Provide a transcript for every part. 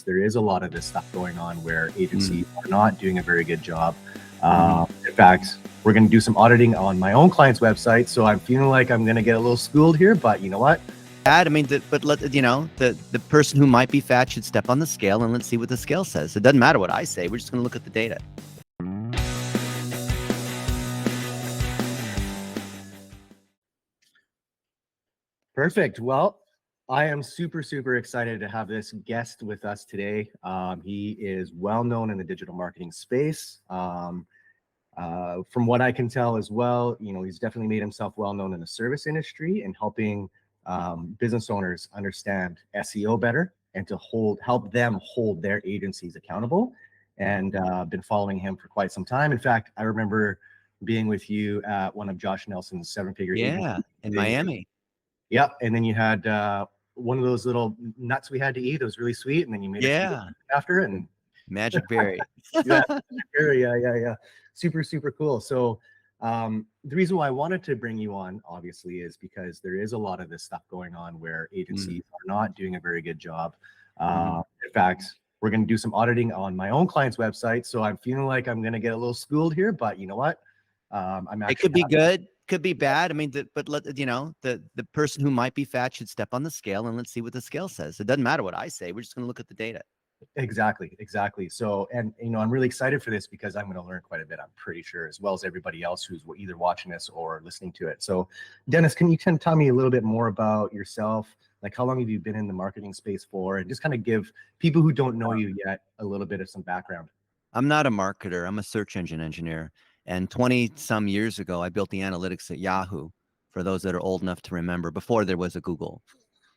because there is a lot of this stuff going on where agencies are not doing a very good job. In fact, we're going to do some auditing on my own client's website, so I'm feeling like I'm going to get a little schooled here, but you know what? I mean, but let you know, the person who might be fat should step on the scale and let's see what the scale says. It doesn't matter what I say. We're just going to look at the data. Perfect. Well, I am super excited to have this guest with us today. He is well known in the digital marketing space. From what I can tell as well, you know, he's definitely made himself well known in the service industry and helping business owners understand SEO better and to help them hold their agencies accountable. And been following him for quite some time. In fact, I remember being with you at one of Josh Nelson's seven-figure agencies in Miami. Yep. And then you had one of those little nuts we had to eat. It was really sweet. And then you made it after and magic berry. Yeah. Super cool. So the reason why I wanted to bring you on, obviously, is because there is a lot of this stuff going on where agencies are not doing a very good job. In fact, we're going to do some auditing on my own client's website. So I'm feeling like I'm going to get a little schooled here, but you know what? It could be good, could be bad. I mean, but let you know, the person who might be fat should step on the scale and let's see what the scale says. It doesn't matter what I say. We're just going to look at the data. Exactly. So, and you know, I'm really excited for this because I'm going to learn quite a bit, I'm pretty sure, as well as everybody else who's either watching this or listening to it. So Dennis, can you tell me a little bit more about yourself? Like, how long have you been in the marketing space for? And just kind of give people who don't know you yet a little bit of some background. I'm not a marketer. I'm a search engine engineer. And 20 some years ago, I built the analytics at Yahoo, for those that are old enough to remember, before there was a Google.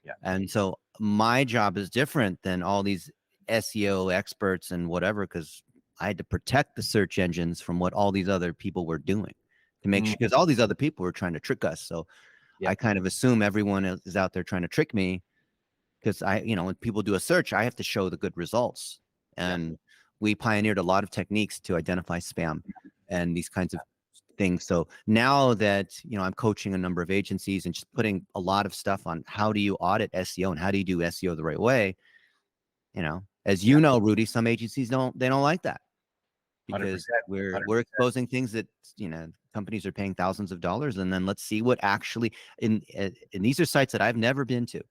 Yeah. And so my job is different than all these SEO experts and whatever, because I had to protect the search engines from what all these other people were doing to make sure, because all these other people were trying to trick us. So I kind of assume everyone is out there trying to trick me, because when people do a search, I have to show the good results. And we pioneered a lot of techniques to identify spam and these kinds of things. So now that, I'm coaching a number of agencies and just putting a lot of stuff on how do you audit SEO and how do you do SEO the right way, as you know, Rudy, some agencies don't like that, because 100%. We're exposing things that, companies are paying thousands of dollars. And then let's see what actually, and these are sites that I've never been to,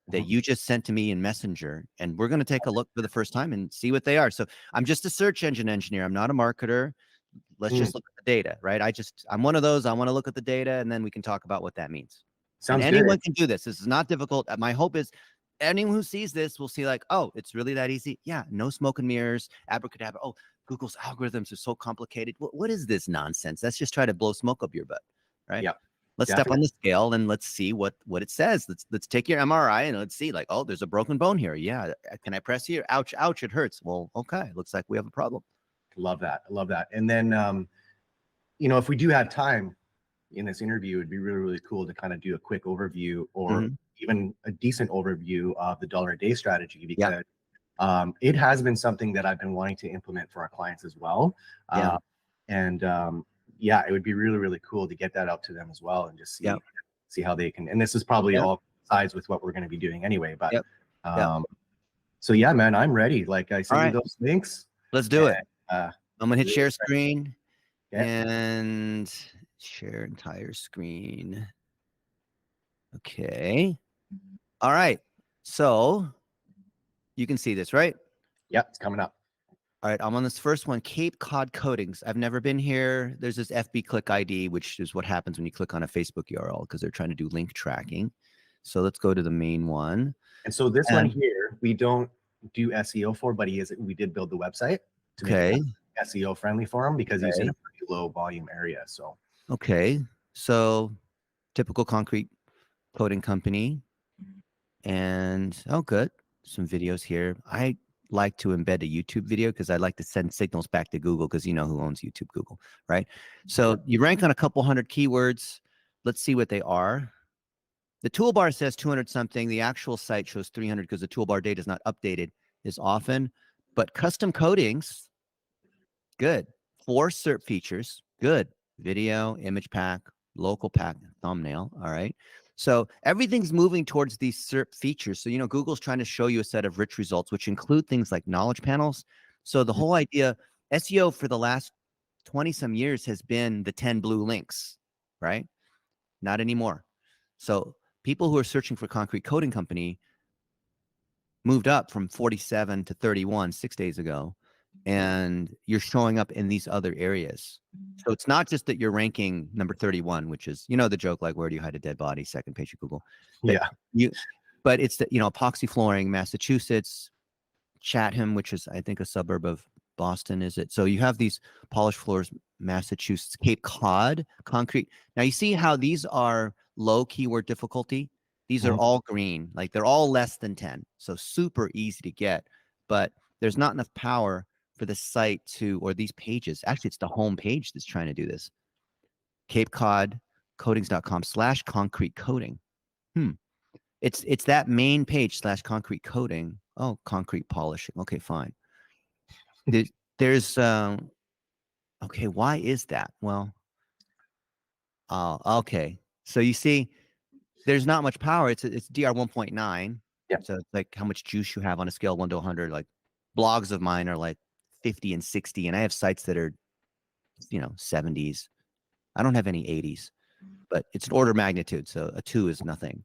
that you just sent to me in Messenger, and we're going to take a look for the first time and see what they are. So I'm just a search engine engineer. I'm not a marketer. Let's just look at the data, right? I'm one of those. I want to look at the data, and then we can talk about what that means. Sounds and anyone can do this. This is not difficult. My hope is anyone who sees this will see, like, oh, it's really that easy. Yeah, no smoke and mirrors, abracadabra. Oh, Google's algorithms are so complicated. What is this nonsense? Let's just try to blow smoke up your butt, right? Yeah. Let's step on the scale and let's see what it says. Let's take your MRI and let's see, like, oh, there's a broken bone here. Yeah. Can I press here? Ouch, it hurts. Well, okay. Looks like we have a problem. Love that. And then, if we do have time in this interview, it'd be really cool to kind of do a quick overview or even a decent overview of the dollar a day strategy, because it has been something that I've been wanting to implement for our clients as well. It would be really cool to get that out to them as well and just see how they can. And this is probably all sides with what we're going to be doing anyway. But so yeah, man, I'm ready. Like, I sent you those links. Let's do it. I'm gonna hit share screen and share entire screen. Okay. All right. So you can see this, right? Yep, it's coming up. All right, I'm on this first one, Cape Cod Coatings. I've never been here. There's this FB click ID, which is what happens when you click on a Facebook URL, because they're trying to do link tracking. So let's go to the main one. And so this one here, we don't do SEO for, but we did build the website to make it SEO friendly for him, because he's in a pretty low volume area. So so typical concrete coating company, and good, some videos here. I like to embed a YouTube video because I like to send signals back to Google, because you know who owns YouTube? Google, right? So you rank on a couple hundred keywords. Let's see what they are. The toolbar says 200 something. The actual site shows 300 because the toolbar data is not updated as often. But custom coatings, good. 4 SERP features, good. Video, image pack, local pack, thumbnail. All right. So everything's moving towards these SERP features. So, Google's trying to show you a set of rich results, which include things like knowledge panels. So the whole idea, SEO for the last 20 some years has been the 10 blue links, right? Not anymore. So people who are searching for concrete coating company moved up from 47 to 31 6 days ago, and you're showing up in these other areas. So it's not just that you're ranking number 31, which is, the joke, like, where do you hide a dead body? Second page of Google. But but it's the, epoxy flooring, Massachusetts, Chatham, which is, I think, a suburb of Boston, is it? So you have these polished floors, Massachusetts, Cape Cod, concrete. Now you see how these are low keyword difficulty. These are all green, like they're all less than 10. So super easy to get, but there's not enough power for the site to, or these pages. Actually, it's the home page that's trying to do this. Cape Cod coatings.com/concrete coating. It's that main page /concrete coating. Oh, concrete polishing. Okay, fine. There's okay, why is that? Well, okay. So you see, there's not much power. It's DR 1.9. Yeah. So it's like how much juice you have on a scale of 1 to 100. Like blogs of mine are like 50 and 60, and I have sites that are 70s. I don't have any 80s, but it's an order of magnitude. So a 2 is nothing.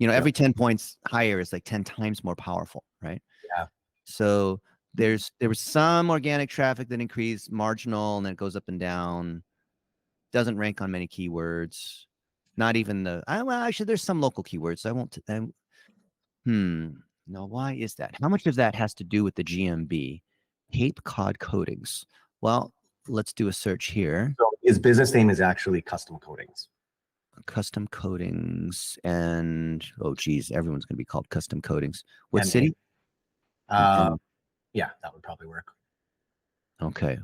Every 10 points higher is like 10 times more powerful, right? Yeah. So there was some organic traffic that increased, marginal, and then it goes up and down. Doesn't rank on many keywords. Not even well, actually, there's some local keywords. I won't. Now, why is that? How much of that has to do with the GMB? Cape Cod Coatings. Well, let's do a search here. So his business name is actually Custom Coatings. Custom Coatings, and oh geez, everyone's going to be called Custom Coatings. What city? Yeah, that would probably work. Okay,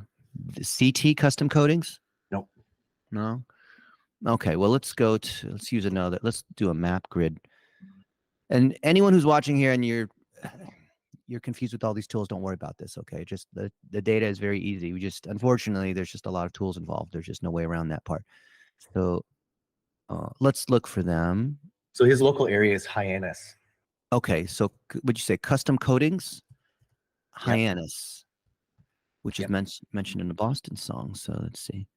the CT Custom Coatings. Nope. No. Okay, well, let's use another. Let's do a map grid. And anyone who's watching here and you're confused with all these tools, don't worry about this. Okay, just the data is very easy. Unfortunately, there's just a lot of tools involved. There's just no way around that part. So let's look for them. So his local area is Hyannis. Okay, so would you say Custom Coatings? Hyannis, which is mentioned in the Boston song. So let's see.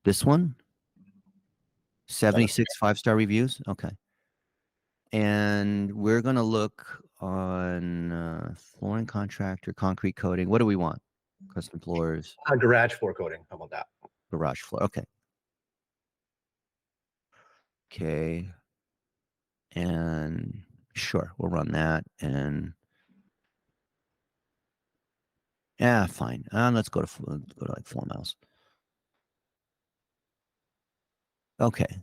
This one, 76 5-star reviews. Okay. And we're going to look on flooring contractor, concrete coating. What do we want? Custom floors. Garage floor coating. How about that? Garage floor. Okay. Okay. And sure, we'll run that. And yeah, fine. Let's go to like 4 miles. Okay.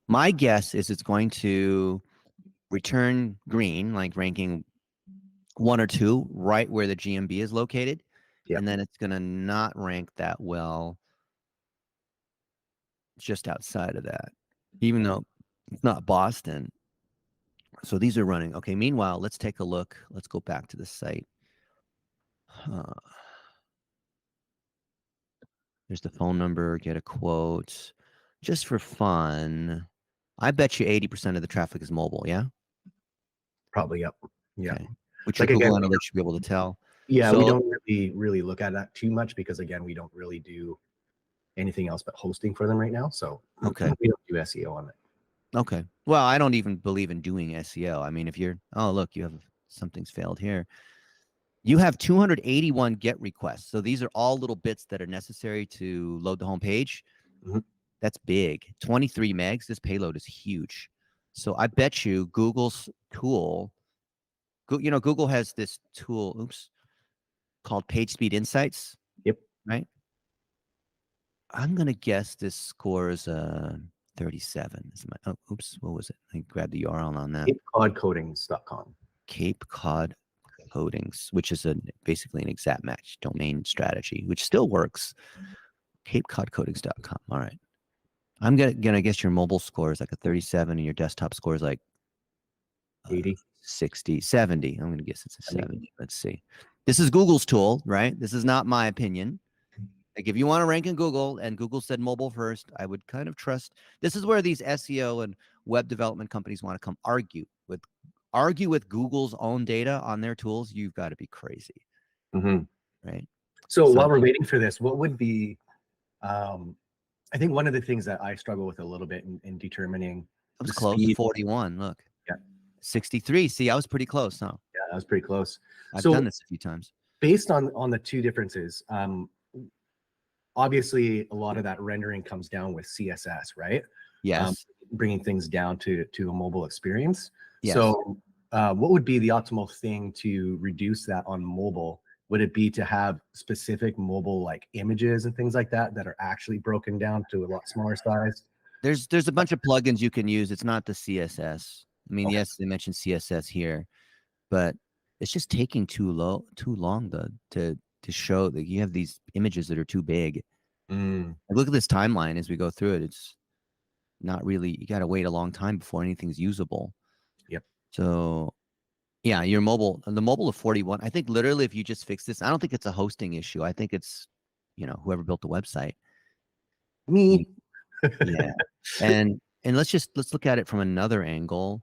My guess is it's going to return green, like ranking 1 or 2, right where the GMB is located. Yep. And then it's going to not rank that well just outside of that, even though it's not Boston. So these are running. Okay. Meanwhile, let's take a look. Let's go back to the site. There's the phone number, get a quote. Just for fun, I bet you 80% of the traffic is mobile, yeah? Probably, yep. Yeah. Okay. Which like Google Analytics should be able to tell. Yeah, so, we don't really look at that too much because, again, we don't really do anything else but hosting for them right now. So okay, we don't do SEO on it. Okay. Well, I don't even believe in doing SEO. I mean, if you're, oh, look, you have something's failed here. You have 281 GET requests. So these are all little bits that are necessary to load the home page. That's big. 23 megs. This payload is huge. So I bet you Google's tool, Google has this tool, called PageSpeed Insights. Yep. Right? I'm going to guess this scores 37. What was it? I grabbed the URL on that. CapeCodCoatings.com. Cape Cod Coatings, which is basically an exact match domain strategy, which still works. CapeCodCoatings.com. All right. I'm gonna guess your mobile score is like a 37 and your desktop score is like 80, 60, 70. I'm gonna guess it's a 70. Let's see. This is Google's tool, right? This is not my opinion. Like if you want to rank in Google and Google said mobile first, I would kind of trust. This is where these SEO and web development companies want to come argue with Google's own data on their tools. You've got to be crazy, right? So So while we're waiting for this, what would be, I think one of the things that I struggle with a little bit in determining that was the close. speed. 41. Look, Yeah, 63. See, I was pretty close, huh? yeah, that was pretty close. I've So done this a few times. based on the two differences, obviously a lot of that rendering comes down with CSS, right? Yes. Bringing things down to a mobile experience. Yes. So what would be the optimal thing to reduce that on mobile? Would it be to have specific mobile like images and things like that that are actually broken down to a lot smaller size? There's a bunch of plugins you can use. It's not the CSS. I mean, Okay. yes, they mentioned CSS here, but it's just taking too long to show that you have these images that are too big. Mm, Look at this timeline as we go through it. It's not really, you got to wait a long time before anything's usable. yep. So yeah, the mobile of 41, I think literally if you just fix this, I don't think it's a hosting issue. I think it's, whoever built the website. Me. Yeah. And let's look at it from another angle.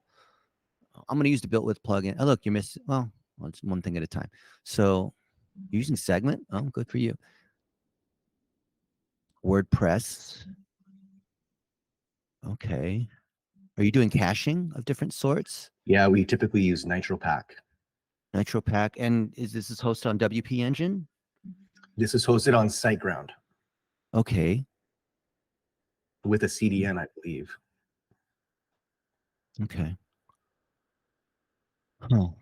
I'm going to use the built with plugin. Oh, look, you're missing. Well, it's one thing at a time. So using segment. Oh, good for you. WordPress. Okay. Are you doing caching of different sorts? Yeah, we typically use NitroPack. NitroPack. And this is hosted on WP Engine? This is hosted on SiteGround. Okay. With a CDN, I believe. Okay. Oh.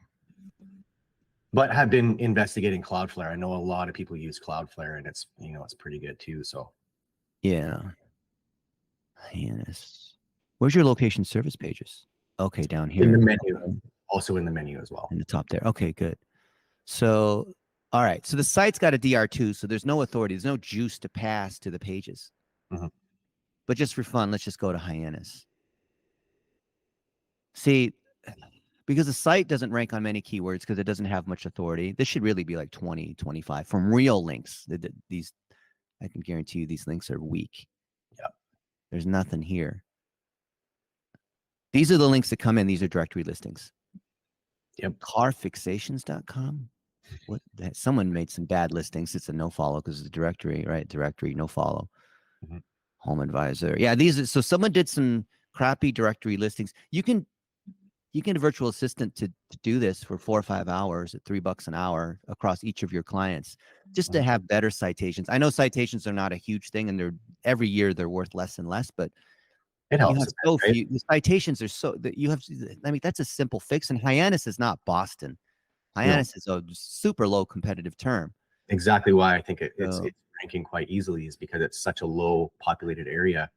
But have been investigating Cloudflare. I know a lot of people use Cloudflare, and it's it's pretty good too. So Yeah. Hyannis. Where's your location service pages? Okay, down here. in the menu, also in the menu as well. In the top there. Okay, good. So, all right. So the site's got a DR2, so there's no authority. There's no juice to pass to the pages. But just for fun, let's just go to Hyannis. See, because the site doesn't rank on many keywords because it doesn't have much authority. This should really be like 20, 25 from real links. These, I can guarantee you these links are weak. Yeah. There's nothing here. These are the links that come in. These are directory listings. Yep. Carfixations.com. What? Someone made some bad listings. It's a no follow because it's a directory, right? Directory, no follow. Home Advisor. Yeah, so someone did some crappy directory listings. You can get a virtual assistant to do this for 4 or 5 hours at $3 an hour across each of your clients, just to have better citations. I know citations are not a huge thing, and every year they're worth less and less, but it helps. You have so few. The citations are so that you have. I mean, that's a simple fix. And Hyannis is not Boston. Hyannis is a super low competitive term. Exactly why I think it's ranking quite easily is because it's such a low populated area.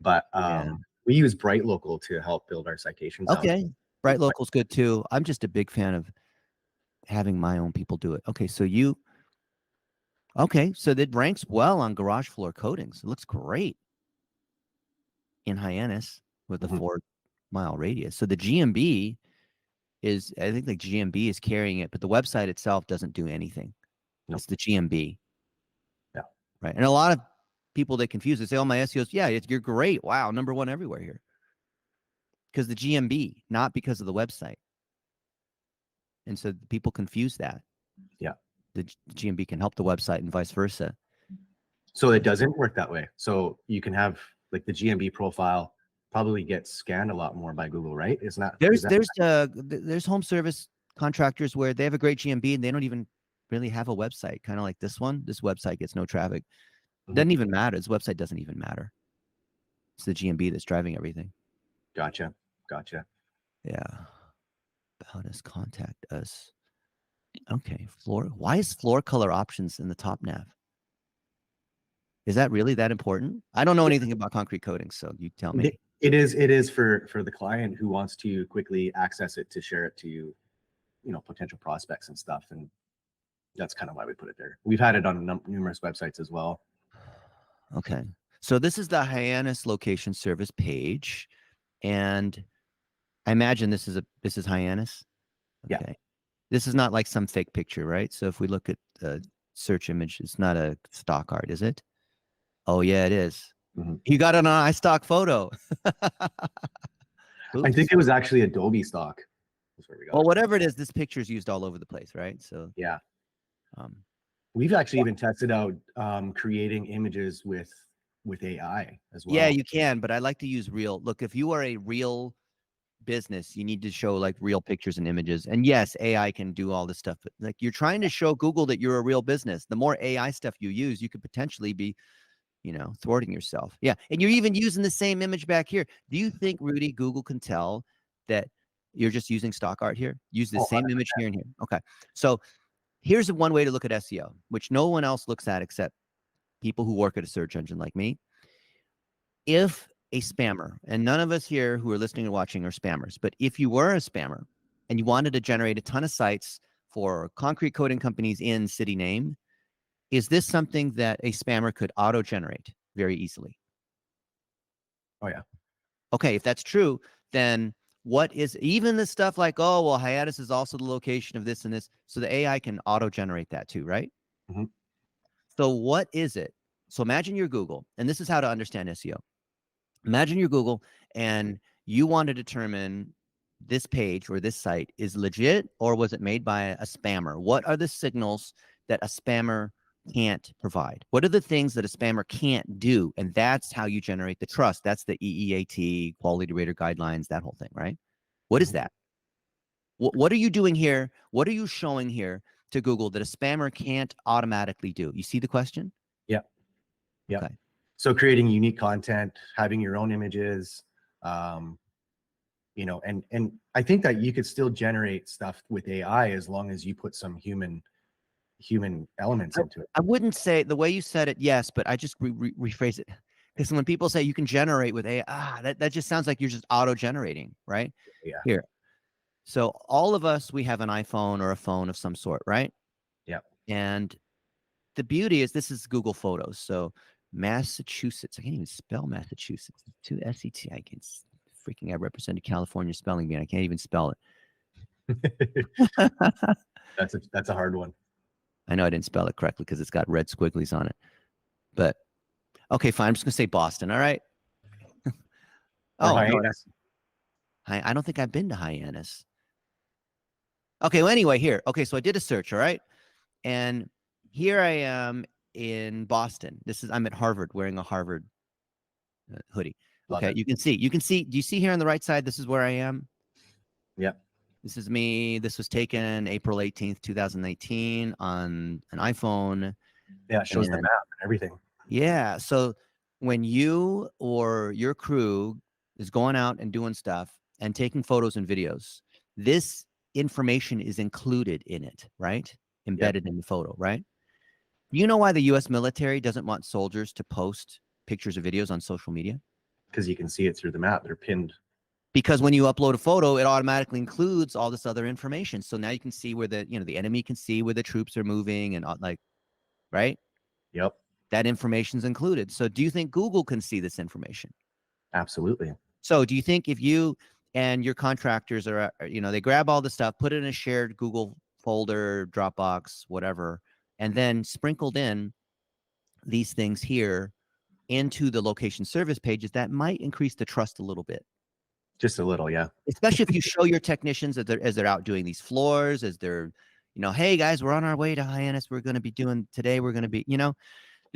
But we use Bright Local to help build our citations. Okay, Bright Local's good too. I'm just a big fan of having my own people do it. Okay, so that ranks well on garage floor coatings. It looks great in Hyannis with a 4-mile radius. So the GMB is, I think the GMB is carrying it, but the website itself doesn't do anything. Nope. It's the GMB. Yeah. Right. And a lot of people that confuse it say, oh, my SEOs, yeah, you're great. Wow, #1 everywhere here. Because the GMB, not because of the website. And so people confuse that. Yeah. The GMB can help the website and vice versa. So it doesn't work that way. So you can have like the GMB profile probably gets scanned a lot more by Google, right? Isn't that there's home service contractors where they have a great GMB and they don't even really have a website, kind of like this one. This website gets no traffic. Doesn't even matter. This website doesn't even matter. It's the GMB that's driving everything. Gotcha. Yeah. About us, contact us. Okay, floor. Why is floor color options in the top nav? Is that really that important? I don't know anything about concrete coating, so you tell me. It is for the client who wants to quickly access it to share it to potential prospects and stuff, and that's kind of why we put it there. We've had it on numerous websites as well. Okay, so this is the Hyannis location service page, and I imagine this is Hyannis. Okay. Yeah. This is not like some fake picture, right? So if we look at search image. It's not a stock art, is it? Oh yeah, it is. Mhm. You got it on iStock photo. I Oops. think it was actually Adobe stock. That's where we got Well, it. whatever it is, this picture is used all over the place, right? So Yeah. um, We've actually even tested out creating images with AI as yeah, well. you can, but I like to use real. Look, if you are a real business, you need to show like real pictures and images. And yes, AI can do all this stuff, but like you're trying to show Google that you're a real business. The more AI stuff you use, you could potentially be, thwarting yourself. Yeah. And you're even using the same image back here. Do you think, Rudy, Google can tell that you're just using stock art here? Use the Oh, same image here and here. Okay. So here's one way to look at SEO, which no one else looks at except people who work at a search engine like me. If a spammer, and none of us here who are listening and watching are spammers, but if you were a spammer and you wanted to generate a ton of sites for concrete coating companies in city name, is this something that a spammer could auto-generate very easily? oh yeah. Okay, if that's true, then what is even the stuff like, oh, well, hiatus is also the location of this and this. So the AI can auto-generate that too, right? Mhm. So what is it? So imagine you're Google, and this is how to understand SEO. Imagine you're Google and you want to determine this page or this site is legit or was it made by a spammer? What are the signals that a spammer can't provide? What are the things that a spammer can't do? And that's how you generate the trust. That's the EEAT, quality rater guidelines, that whole thing, right? What is Mhm. that? What are you doing here? What are you showing here to Google that a spammer can't automatically do? You see the question? Yeah. Yeah. Okay. So creating unique content, having your own images, um, and I think that you could still generate stuff with AI as long as you put some human elements into it. I wouldn't say the way you said it, yes, but I just rephrase it. Because when people say you can generate with AI, that just sounds like you're just auto-generating, right? Yeah. Here. So all of us, we have an iPhone or a phone of some sort, right? Yeah. And the beauty is this is Google Photos. So Massachusetts, I can't even spell Massachusetts. To SET, I represented California spelling bee, and I can't even spell it. That's a hard one. I know I didn't spell it correctly because it's got red squigglies on it. But okay, fine. I'm just gonna say Boston. All right. Or Oh no, hyenas. I don't think I've been to Hyannis. Okay, well, anyway, here. Okay, so I did a search, all right? And here I am in Boston. I'm at Harvard wearing a Harvard hoodie. Love Okay, it. you can see, do you see here on the right side? This is where I am. Yeah. This is me. This was taken April 18th, 2018 on an iPhone. Yeah. It shows the And map and everything. yeah, so when you or your crew is going out and doing stuff and taking photos and videos, this information is included in it, right? Yep. Embedded in the photo, right? You know why the US military doesn't want soldiers to post pictures or videos on social media? Because you can see it through the map. They're pinned. Because when you upload a photo, it automatically includes all this other information. So now you can see where the enemy can see where the troops are moving and like, right? Yep. That information's included. So do you think Google can see this information? Absolutely. So do you think if you and your contractors they grab all the stuff, put it in a shared Google folder, Dropbox, whatever, and then sprinkled in these things here into the location service pages, that might increase the trust a little bit? Just a little. Yeah. Especially if you show your technicians as they're out doing these floors, as they're, hey guys, we're on our way to Hyannis. We're going to be doing today. We're going to be,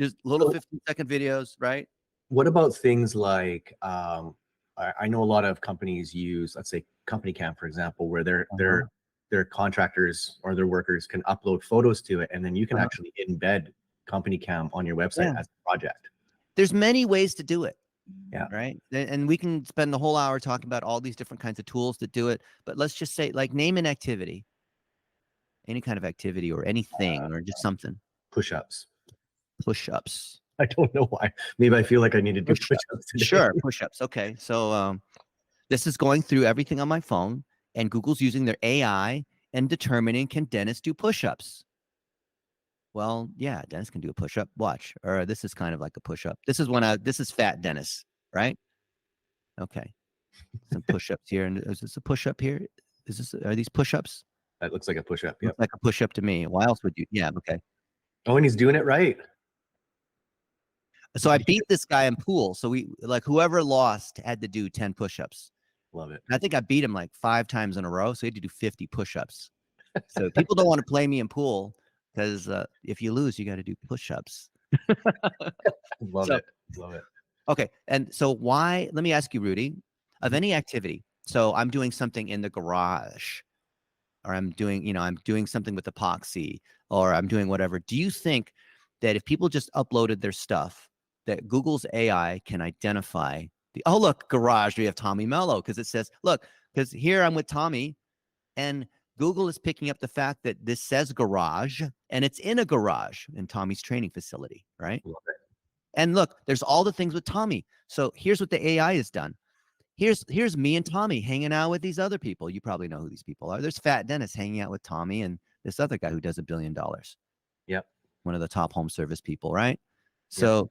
just little So 15-second videos, right? what about things like I know a lot of companies use, let's say, company cam, for example, where Uh-huh. their contractors or their workers can upload photos to it, and then you can Uh-huh. actually embed company cam on your website Yeah. as a project. There's many ways to do it. Yeah. Right. And we can spend the whole hour talking about all these different kinds of tools that do it. But let's just say, like, name an activity, any kind of activity or anything or just something. Push-ups. Push-ups. I don't know why. Maybe I feel like I need to do Push-ups. push-ups today. Sure. Push-ups. Okay. So this is going through everything on my phone, and Google's using their AI and determining, can Dennis do push-ups? Well, yeah, Dennis can do a push-up. Watch. Or this is kind of like a push-up. This is fat Dennis, right? Okay. Some push-ups here. And is this a push-up here? Are these push-ups? That looks like a push-up. Looks Yep. like a push-up to me. Why else would you? Yeah, okay. Oh, and he's doing it right. So I beat this guy in pool. So we like whoever lost had to do 10 push-ups. Love it. And I think I beat him like 5 times in a row. So he had to do 50 push-ups. So people don't want to play me in pool because if you lose, you got to do push-ups. Love So, it. Love it. okay. And so why, let me ask you, Rudy, of any activity. So I'm doing something in the garage, or I'm doing, you know, I'm doing something with epoxy, or I'm doing whatever. Do you think that if people just uploaded their stuff, that Google's AI can identify the, oh, look, garage, we have Tommy Mello, because it says, look, because here I'm with Tommy, and Google is picking up the fact that this says garage, and it's in a garage in Tommy's training facility, right? Love it. And look, there's all the things with Tommy. So here's what the AI has done. Here's me and Tommy hanging out with these other people. You probably know who these people are. There's Fat Dennis hanging out with Tommy and this other guy who does $1 billion. Yep. One of the top home service people, right? Yep. So,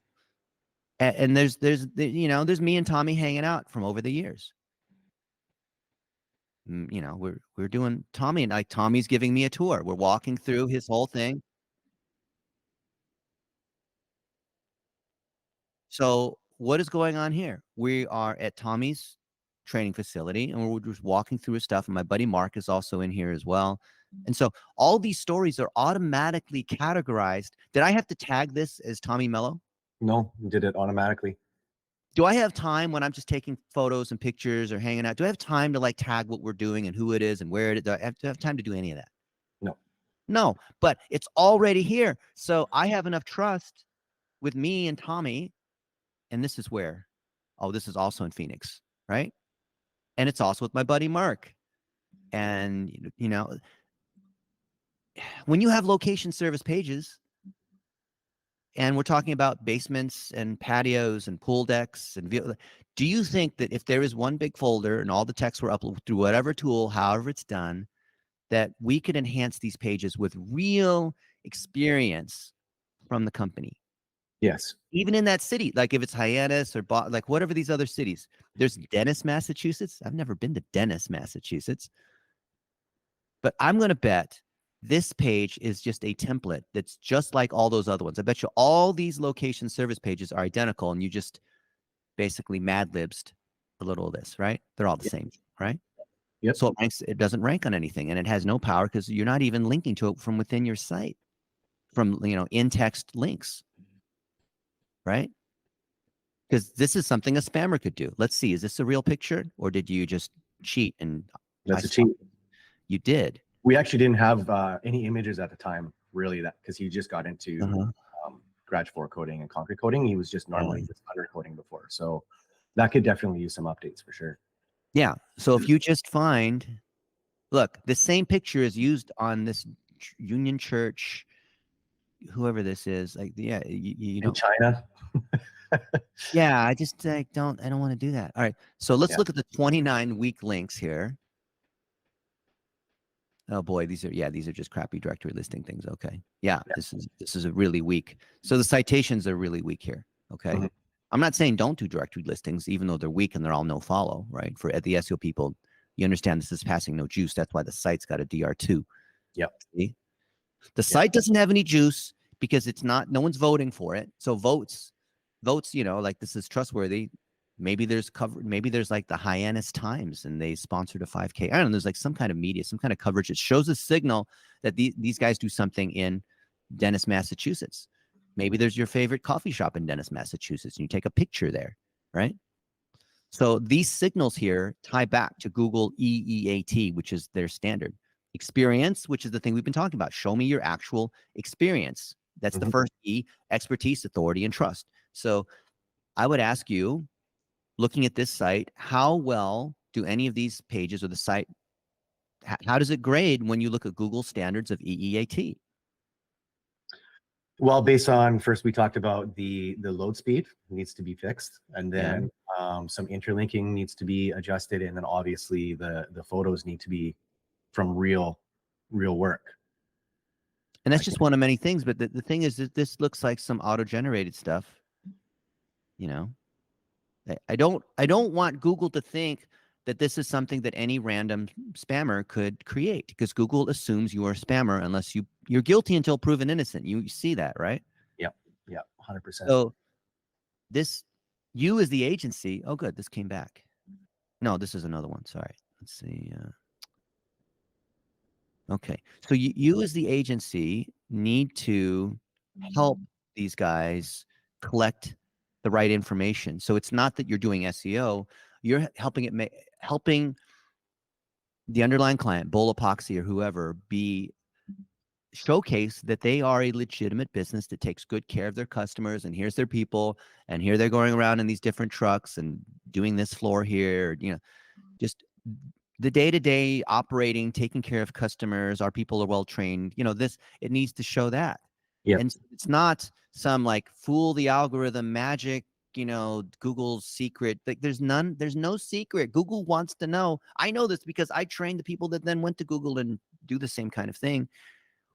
and there's you know, there's me and Tommy hanging out from over the years. You know, we're doing Tommy and Tommy's giving me a tour. We're walking through his whole thing. So what is going on here? We are at Tommy's training facility and we're just walking through his stuff. And my buddy Mark is also in here as well. And so all these stories are automatically categorized. Did I have to tag this as Tommy Mello? No, you did it automatically. Do I have time when I'm just taking photos and pictures or hanging out? Do I have time to like tag what we're doing and who it is and where it is? Do I have time to do any of that? No. No, but it's already here. So I have enough trust with me and Tommy. And this is where, oh, this is also in Phoenix, right? And it's also with my buddy Mark. And, you know, when you have location service pages, and we're talking about basements and patios and pool decks, and do you think that if there is one big folder and all the texts were uploaded through whatever tool, however it's done, that we could enhance these pages with real experience from the company? Yes. Even in that city, like if it's Hyannis or like whatever these other cities, there's Dennis, Massachusetts. I've never been to Dennis, Massachusetts, but I'm going to bet this page is just a template that's just like all those other ones. I bet you all these location service pages are identical, and you just basically Mad Libsed a little of this, right? They're all the same, right? Yep. So it doesn't rank on anything, and it has no power because you're not even linking to it from within your site, from, you know, in-text links. Right? Because this is something a spammer could do. Let's see. Is this a real picture or did you just cheat? And That's a cheat. You did. We actually didn't have any images at the time, really, that because he just got into garage floor coating and concrete coating. He was just normally just undercoating before. So that could definitely use some updates for sure. Yeah. So if you just find, look, the same picture is used on this Union Church, whoever this is, like, yeah, you know, in China. Yeah, I just I don't want to do that. All right. So let's look at the 29 week links here. Oh boy, these are just crappy directory listing things. Okay. Yeah, this is a really weak. So the citations are really weak here. Okay. I'm not saying don't do directory listings, even though they're weak and they're all no follow, right? For the SEO people, you understand this is passing no juice. That's why the site's got a DR2. Yep. See? The site doesn't have any juice because it's not, no one's voting for it. So votes, you know, like this is trustworthy. Maybe there's maybe there's like the Hyannis Times and they sponsored a 5K. I don't know. There's like some kind of media, some kind of coverage that shows a signal that these guys do something in Dennis, Massachusetts. Maybe there's your favorite coffee shop in Dennis, Massachusetts, and you take a picture there, right? So these signals here tie back to Google EEAT, which is their standard. Experience, which is the thing we've been talking about. Show me your actual experience. That's the first E, expertise, authority, and trust. So I would ask you, looking at this site, how well do any of these pages or the site, how does it grade when you look at Google standards of EEAT? Well, based on, first we talked about the load speed needs to be fixed, and then some interlinking needs to be adjusted, and then obviously the photos need to be from real work. And that's just one of many things. But the thing is that this looks like some auto-generated stuff. You know, I don't want Google to think that this is something that any random spammer could create, because Google assumes you are a spammer unless you're guilty until proven innocent. You see that, right? Yep. Yeah. 100%. So this, you as the agency, oh good, this came back. No, this is another one. Sorry. Let's see. Okay. So you as the agency need to help these guys collect the right information. So it's not that you're doing SEO, you're helping the underlying client, Bowl Epoxy or whoever, showcase that they are a legitimate business that takes good care of their customers, and here's their people, and here they're going around in these different trucks and doing this floor here, just the day-to-day operating, taking care of customers, our people are well trained, it needs to show that. Yep. And it's not some like fool the algorithm magic, Google's secret. Like there's no secret. Google wants to know. I know this because I trained the people that then went to Google and do the same kind of thing.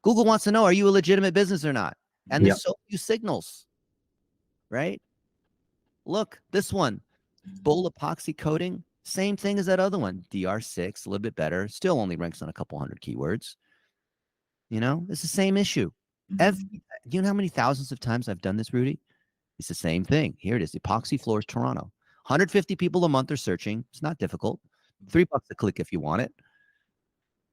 Google wants to know, are you a legitimate business or not? And there's so few signals, right? Look, this one, Bowl Epoxy coating, same thing as that other one, DR6, a little bit better, still only ranks on a couple hundred keywords. It's the same issue. Do you know how many thousands of times I've done this, Rudy? It's the same thing. Here it is, epoxy floors, Toronto. 150 people a month are searching. It's not difficult. $3 a click if you want it.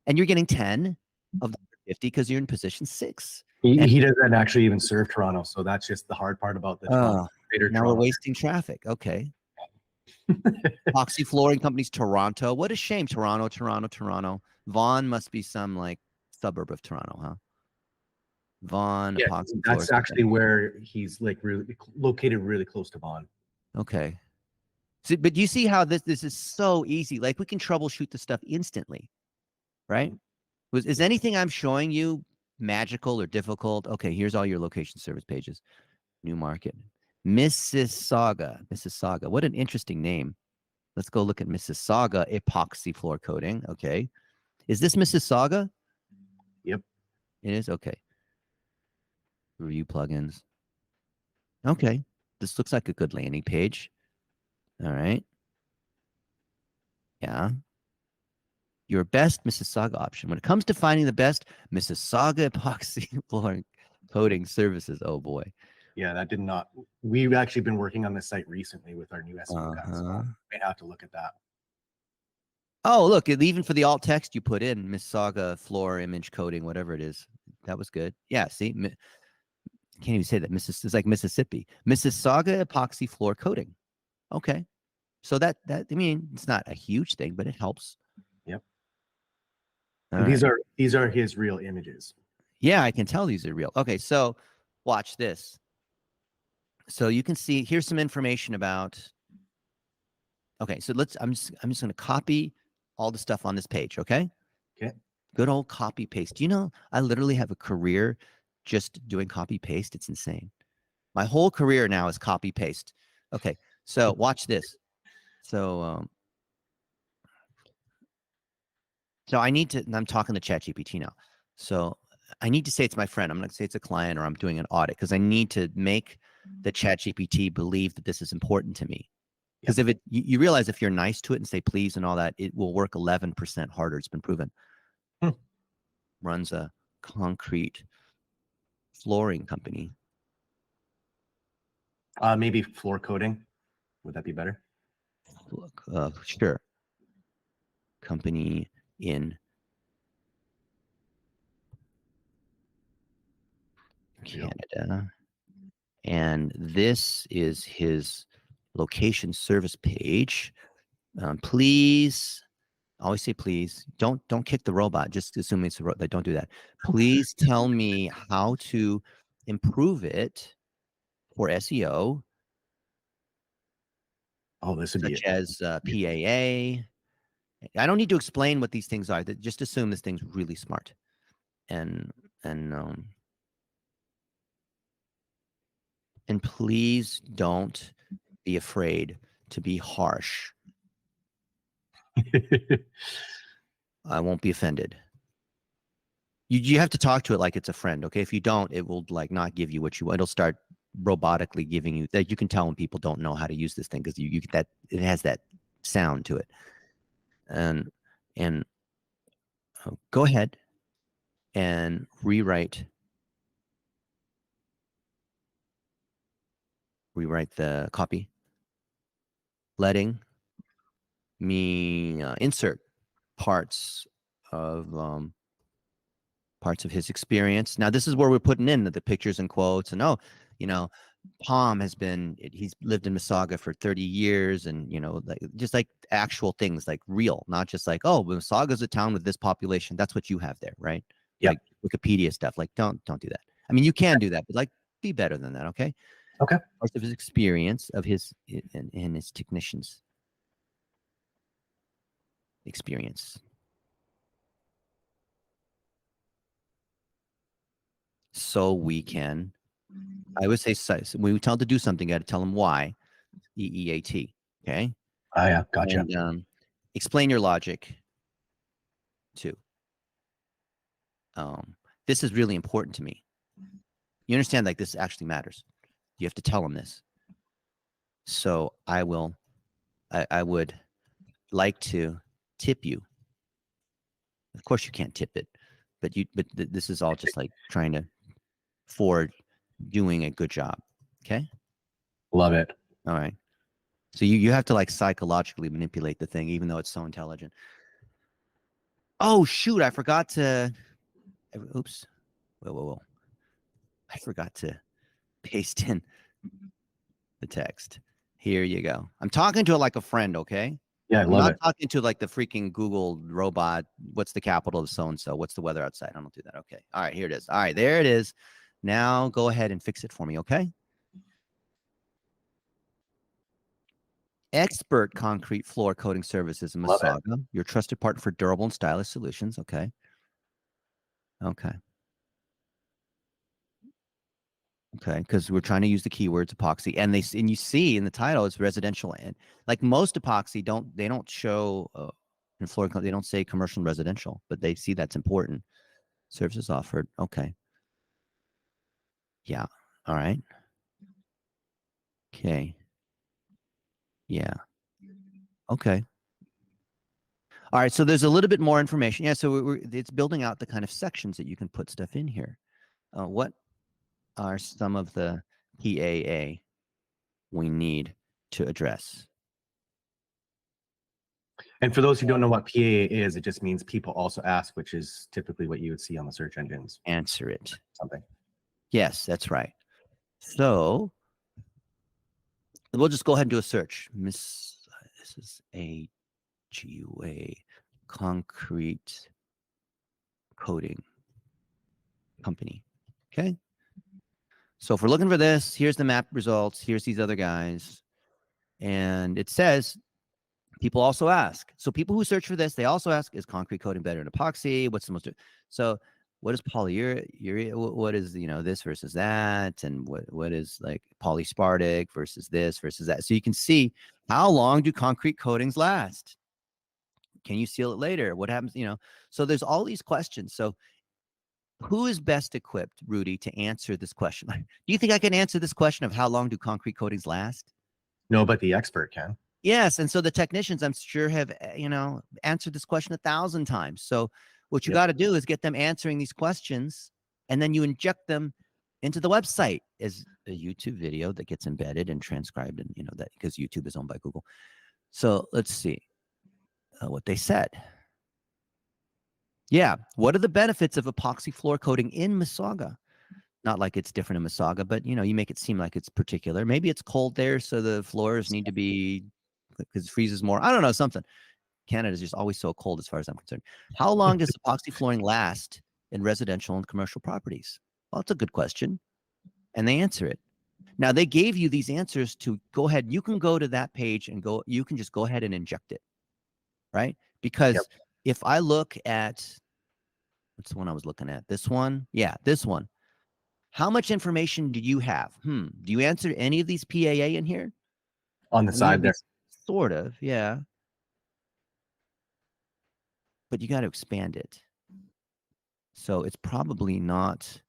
And you're getting 10 of the 50 because you're in position 6. He doesn't actually even serve Toronto, so that's just the hard part about the Toronto. Now we're wasting traffic. Okay. Epoxy flooring companies, Toronto. What a shame. Toronto. Vaughan must be some like suburb of Toronto, huh? Vaughan. Yeah, epoxy that's floors, actually okay. where he's like located really close to Vaughan. Okay. So, but you see how this is so easy. Like we can troubleshoot the stuff instantly, right? Is anything I'm showing you magical or difficult? Okay, here's all your location service pages. New market. Mississauga. What an interesting name. Let's go look at Mississauga epoxy floor coating. Okay. Is this Mississauga? Yep. It is? Okay. Review plugins. Okay. This looks like a good landing page. All right. Yeah. Your best Mississauga option. When it comes to finding the best Mississauga epoxy floor coating services, oh boy. Yeah, that did not. We've actually been working on this site recently with our new SEO guys, so I might have to look at that. Oh, look, even for the alt text you put in, Mississauga floor image coating, whatever it is, that was good. Yeah, see, can't even say that. It's like Mississippi. Mississauga epoxy floor coating. Okay, so that I mean, it's not a huge thing, but it helps. Yep. And these are his real images. Yeah, I can tell these are real. Okay, so watch this. So you can see here's some information about. Okay, so I'm just going to copy all the stuff on this page. Okay. Okay. Good old copy paste. Do you know I literally have a career just doing copy paste? It's insane. My whole career now is copy paste. Okay, so watch this. So I need to. I'm talking to ChatGPT now. So I need to say it's my friend. I'm not going to say it's a client or I'm doing an audit because I need to make the ChatGPT believe that this is important to me. Because if you realize if you're nice to it and say please and all that, it will work 11% harder. It's been proven. Runs a concrete flooring company. Maybe floor coating. Would that be better? Sure. Company in Canada. And this is his location service page. Please, always say please. Don't kick the robot. Just assume it's a robot. Don't do that. Please tell me how to improve it for SEO. Oh, this would be such as PAA. I don't need to explain what these things are. Just assume this thing's really smart. And please don't be afraid to be harsh. I won't be offended. You have to talk to it like it's a friend, okay? If you don't, it will like not give you what you want. It'll start robotically giving you that. You can tell when people don't know how to use this thing because you that it has that sound to it. and go ahead and rewrite the copy, letting me insert parts of his experience. Now, this is where we're putting in the pictures and quotes, and Palm he's lived in Mississauga for 30 years, and just like actual things, like real, not just like, oh, Mississauga's a town with this population. That's what you have there, right? Yep. Like Wikipedia stuff. Like, don't do that. I mean, you can do that, but like, be better than that, okay? Okay. Parts of his experience of his and his technicians' experience. So we can, I would say, when we tell them to do something, you got to tell them why. EEAT. Okay. Oh yeah, gotcha. And explain your logic too. This is really important to me. You understand, like, this actually matters. You have to tell them this. So I would like to tip you. Of course you can't tip it, but this is all just like trying to forward doing a good job. Okay. Love it. All right. So you have to like psychologically manipulate the thing, even though it's so intelligent. Oh shoot! I forgot to. Oops. Whoa. I forgot to paste in the text. Here you go. I'm talking to it like a friend. Okay. Yeah, I I'm love not it. talking to like the freaking Google robot. What's the capital of so and so? What's the weather outside? I don't do that. Okay. All right. Here it is. All right. There it is. Now go ahead and fix it for me. Okay. Expert concrete floor coating services in Love it. Mississauga, your trusted partner for durable and stylish solutions. Okay. Because we're trying to use the keywords epoxy, and you see in the title it's residential, and like most epoxy don't show in floor, they don't say commercial and residential, but they see that's important. Services offered. Okay. Yeah. All right. Okay. Yeah. Okay. All right. So there's a little bit more information. Yeah. So it's building out the kind of sections that you can put stuff in here. What are some of the PAA we need to address? And for those who don't know what PAA is, it just means people also ask, which is typically what you would see on the search engines. Answer it. Something. Yes, that's right. So we'll just go ahead and do a search. This is a GUA concrete coating company. Okay. So if we're looking for this, here's the map results. Here's these other guys. And it says people also ask. So people who search for this, they also ask, is concrete coating better than epoxy? What's the most? So what is polyurea? What is, this versus that? And what is like polyspartic versus this versus that? So you can see, how long do concrete coatings last? Can you seal it later? What happens? So there's all these questions. So who is best equipped, Rudy, to answer this question? Do you think I can answer this question of how long do concrete coatings last? No, but the expert can. Yes. And so the technicians, I'm sure, have, answered this question 1,000 times. So what you got to do is get them answering these questions, and then you inject them into the website as a YouTube video that gets embedded and transcribed, and that because YouTube is owned by Google. So let's see what they said. Yeah. What are the benefits of epoxy floor coating in Mississauga? Not like it's different in Mississauga, but you make it seem like it's particular. Maybe it's cold there, so the floors need to be, because it freezes more. I don't know, something. Canada is just always so cold as far as I'm concerned. How long does epoxy flooring last in residential and commercial properties? Well, that's a good question. And they answer it. Now, they gave you these answers to go ahead. You can go to that page and you can just go ahead and inject it, right? Because if I look at, what's the one I was looking at? This one? Yeah, this one. How much information do you have? Do you answer any of these PAA in here? On the side there. Sort of, yeah. But you got to expand it. So it's probably not.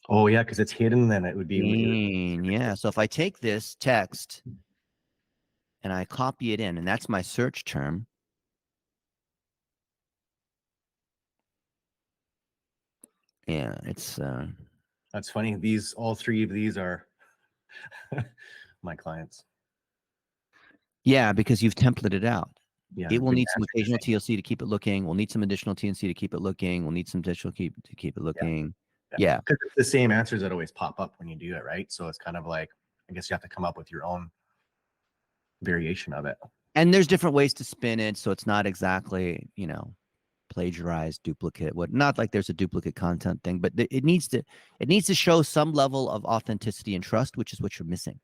Oh, yeah, because it's hidden, then it would be. Yeah. So if I take this text and I copy it in, and that's my search term, Yeah, it's That's funny. All three of these are my clients. yeah, because you've templated out. Yeah. It will big need some master occasional thing. TLC to keep it looking. We'll need some additional TNC to keep it looking. We'll need some additional to keep it looking. Yeah. Because it's the same answers that always pop up when you do it, right? So it's kind of like, I guess you have to come up with your own variation of it. And there's different ways to spin it, so it's not exactly, you know, plagiarized, duplicate. Not like there's a duplicate content thing, but it needs to show some level of authenticity and trust, which is what you're missing.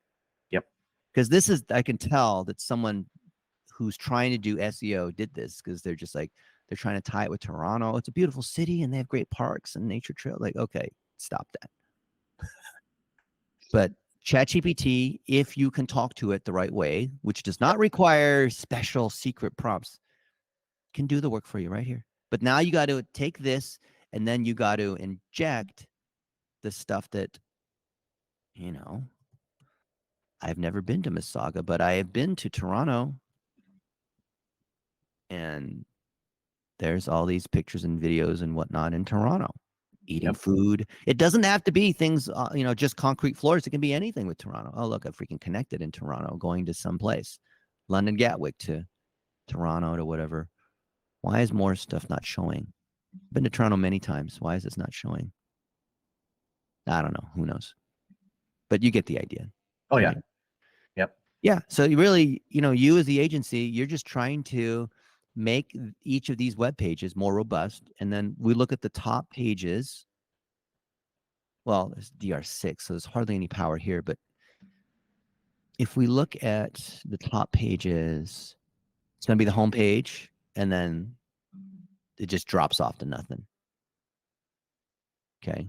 Yep. Because this is, I can tell that someone who's trying to do SEO did this because they're just like, they're trying to tie it with Toronto. It's a beautiful city and they have great parks and nature trail. Like, okay, stop that. But ChatGPT, if you can talk to it the right way, which does not require special secret prompts, can do the work for you right here. But now you got to take this and then you got to inject the stuff that, you know, I've never been to Mississauga, but I have been to Toronto. And there's all these pictures and videos and whatnot in Toronto, eating food. It doesn't have to be things, you know, just concrete floors. It can be anything with Toronto. Oh, look, I freaking connected in Toronto, going to some place, London Gatwick to Toronto to whatever. Why is more stuff not showing? Been to Toronto many times. Why is this not showing? I don't know. Who knows? But you get the idea. Oh, yeah. Right? Yep. Yeah. So you really, you know, you as the agency, you're just trying to make each of these web pages more robust. And then we look at the top pages. Well, there's DR6, so there's hardly any power here. But if we look at the top pages, it's going to be the home page, and then it just drops off to nothing. Okay.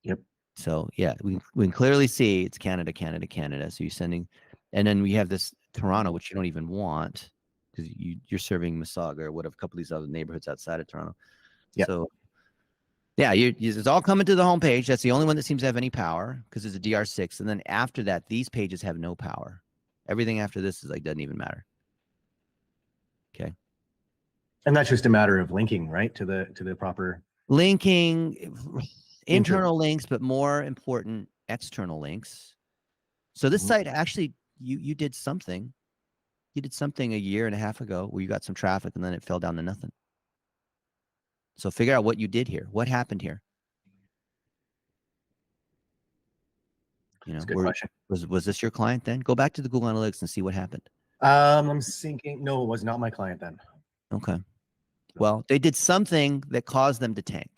Yep. So yeah, we can clearly see it's Canada, Canada, Canada. So you're sending, and then we have this Toronto, which you don't even want because you're serving Mississauga or whatever, a couple of these other neighborhoods outside of Toronto. Yep. So yeah, it's all coming to the home page. That's the only one that seems to have any power because it's a DR6. And then after that, these pages have no power. Everything after this is like, doesn't even matter. Okay. And that's just a matter of linking, right? To the proper linking, internal links, but more important, external links. So this site actually, you did something. You did something a year and a half ago where you got some traffic and then it fell down to nothing. So figure out what you did here. What happened here? You know, good question. Was this your client then? Go back to the Google Analytics and see what happened. I'm thinking, no, it was not my client then. Okay. Well, they did something that caused them to tank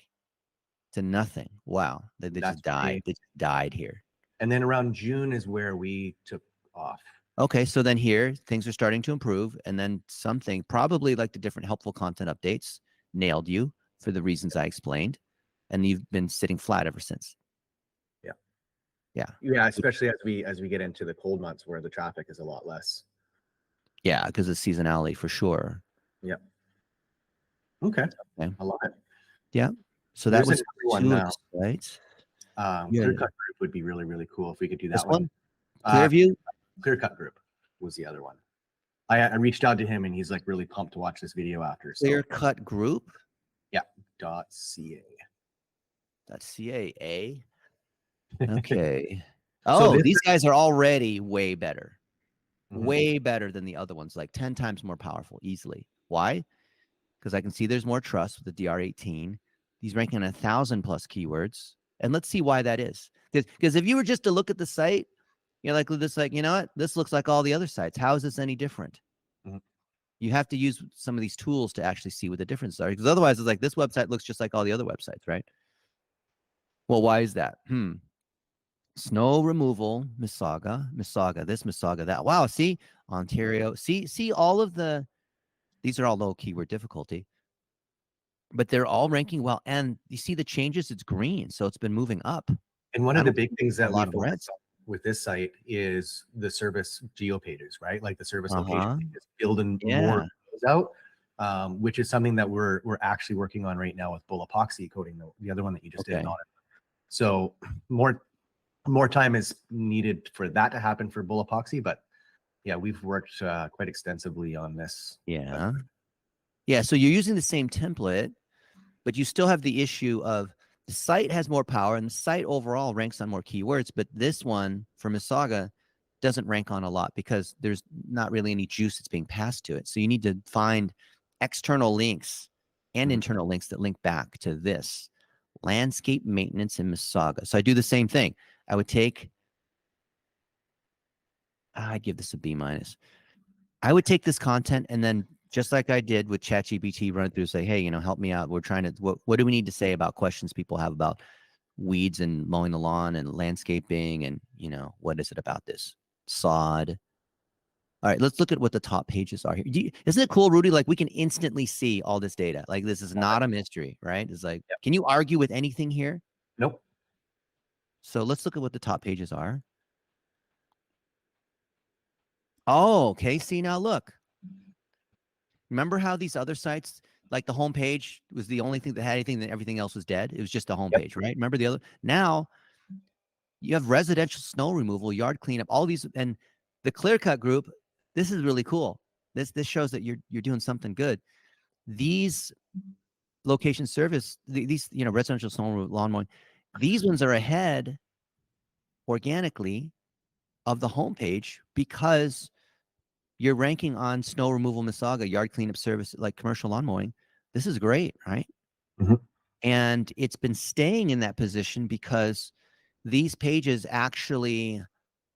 to nothing. Wow. They just died. They just died here. And then around June is where we took off. Okay. So then here, things are starting to improve. And then something, probably like the different helpful content updates, nailed you for the reasons I explained. And you've been sitting flat ever since. Yeah. Yeah. Yeah. Especially as we get into the cold months where the traffic is a lot less. Yeah. Because of seasonality for sure. Yeah. Okay. I love it. Yeah. So that was one now. Right? Clear Cut Group would be really, really cool if we could do that this one. Clear Cut Group was the other one. I reached out to him and he's like really pumped to watch this video after. Clear Cut Group. Yeah. .ca. .ca. Okay. Oh, these guys are already way better. Way better than the other ones, like 10 times more powerful, easily. Why? Because I can see there's more trust with the DR18. He's ranking on 1,000+ keywords. And let's see why that is. Because if you were just to look at the site, you're like, you know what? This looks like all the other sites. How is this any different? You have to use some of these tools to actually see what the differences are. Because otherwise, it's like, this website looks just like all the other websites, right? Well, why is that? Snow removal, Mississauga, this, Mississauga, that. Wow, see? Ontario. See all of the, these are all low keyword difficulty, but they're all ranking well. And you see the changes, it's green. So it's been moving up. And one of the big things that we focus on with this site is the service geo pages, right? Like the service location is building more out, which is something that we're actually working on right now with Bull Epoxy coating, the other one that you just did on it. So more time is needed for that to happen for Bull Epoxy, but yeah, we've worked quite extensively on this. Yeah. So you're using the same template, but you still have the issue of The site has more power, and the site overall ranks on more keywords, but this one for Mississauga doesn't rank on a lot because there's not really any juice that's being passed to it. So you need to find external links and internal links that link back to this landscape maintenance in Mississauga. So I do the same thing. I would take, I'd give this a B minus. I would take this content and then just like I did with ChatGPT, run it through, say, hey, you know, help me out. We're trying to, what do we need to say about questions people have about weeds and mowing the lawn and landscaping? And, you know, what is it about this? Sod. All right, let's look at what the top pages are here. Isn't it cool, Rudy? Like we can instantly see all this data. Like this is not a mystery, right? It's like, can you argue with anything here? Nope. So let's look at what the top pages are. Oh, okay. See, now look. Remember how these other sites, like the homepage was the only thing that had anything, that everything else was dead? It was just the homepage, right? Remember the other? Now you have residential snow removal, yard cleanup, all these, and the clear cut group. This is really cool. This shows that you're doing something good. These location service, these residential snow removal, lawn mowing, these ones are ahead organically of the homepage because you're ranking on snow removal, Mississauga, yard cleanup service, like commercial lawn mowing. This is great, right? And it's been staying in that position because these pages actually